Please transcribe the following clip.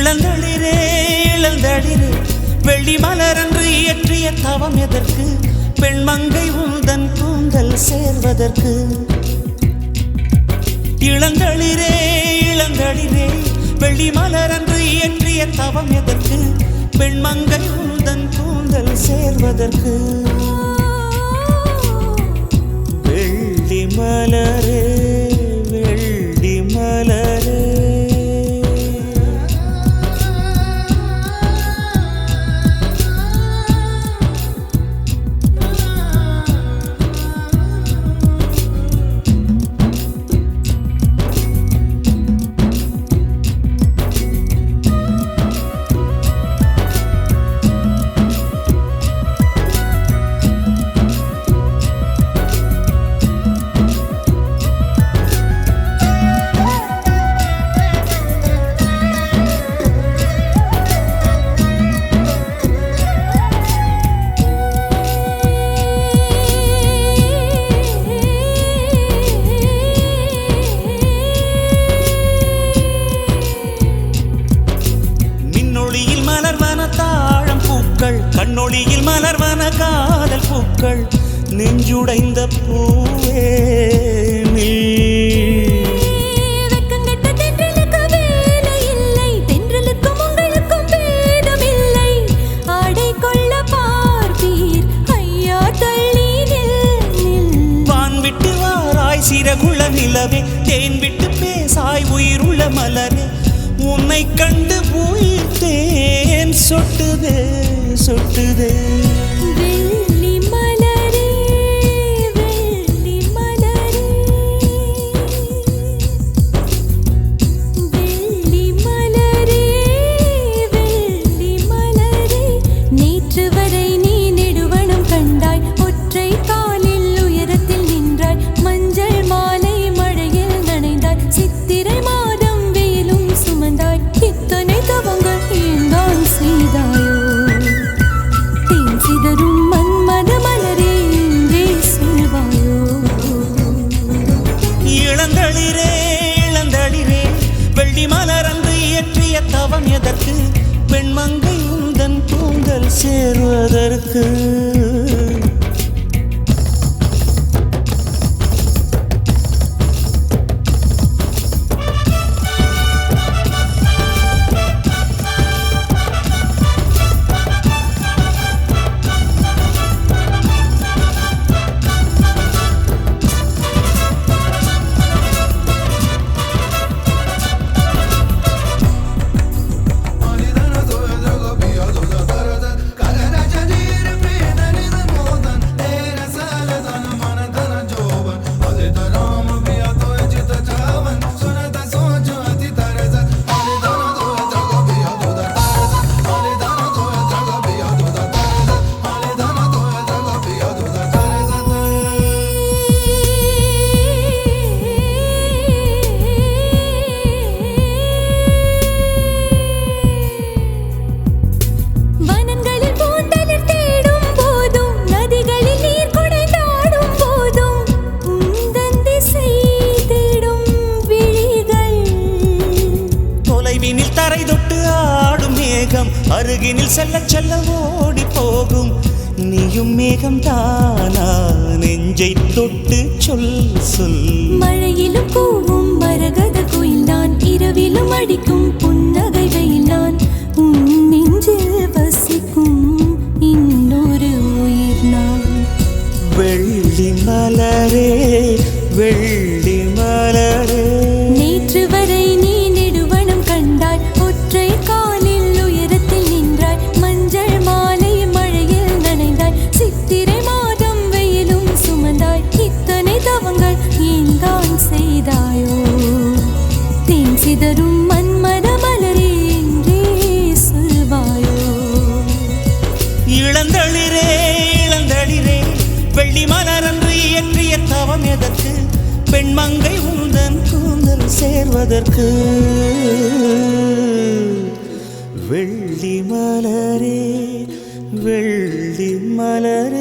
இளந்தளிரே இளந்தளிரே வெள்ளி மலரன்று இயற்றிய தவம் எதற்கு? பெண்மங்கை உந்தன் கூந்தல் சேர்வதற்கு. இளந்தளிரே இளந்தளிரே வெள்ளி மலரன்று இயற்றிய தவம் எதற்கு? பெண்மங்கை உந்தன் கூந்தல் சேர்வதற்கு. வெள்ளி மலரே வெள்ளி மலரே கண்ணொளியில் மலர்வன காதல் பூக்கள் நெஞ்சுடைந்த பூவே நீ. வெக்கங்கெட்ட தென்றலுக்கு வேலை இல்லை, தென்றலுக்கும் உங்களுக்கும் பேதமில்லை. ஆடை கொள்ள பார்ப்பீர் ஐயா தள்ளி நில். வான் விட்டு வாராய் சிறகுள்ள நிலவே, தேன் விட்டு பேசாய் உயிருள்ள மலரே. உன்னை கண்டு உயிர் தேன் சொட்டுதே சொட்டுதே. வெள்ளி மலரே வெள்ளி மலரே வெள்ளி மலரே வெள்ளி மலரே. நேற்று வரை நீ நெடுவனம் கண்டாய், ஒற்றை காலில் உயரத்தில் நின்றாய். மஞ்சள் மாலை மழையில் நனைந்தாய், சித்திரை மாதம் வெயிலும் சுமந்தாய். இத்தனை தவங்கள் ஏன்தான் செய்தாயோ? சிதறும் மன்மத மலரே என்றே சொல்வாயோ? இளந்தளிரே இளந்தளிரே வெள்ளி மலரன்று இயற்றிய தவம் எதற்கு? பெண்மங்கை உந்தன் கூந்தல் சேர்வதற்கு. அருகினில் செல்ல செல்ல ஓடி போகும். நீயும் மேகம் தானா நெஞ்சை தொட்டு சொல் சொல். மழையிலும் பூவும் மரகத குயில் நான், இரவிலும் அடிக்கும் புன்னகை வெயில் நான். உன் நெஞ்சில் வசிக்கும் இன்னொரு உயிர் நான். வெள்ளி மலரே வெள்ளி மலரே. நேற்று வரை நீ நெடுவனம் கண்டாய், ஒற்றை காலில் உயரத்தில் நின்றாய். மஞ்சள் மாலை மழையில் நனைந்தாய், சித்திரை மாதம் வெயிலும் சுமந்தாய். இத்தனை தவங்கள் ஏன்தான் செய்தாயோ? தேன் சிதறும் மன்மத மலரே என்றே சொல்வாயோ? இளந்தளிரே இளந்தளிரே வெள்ளி மலரன்று இயற்றிய தவம் எதற்கு? பெண்மங்கை உந்தன் கூந்தல் சேர்வதற்கு. வெள்ளி மலரே வெள்ளி மலரே.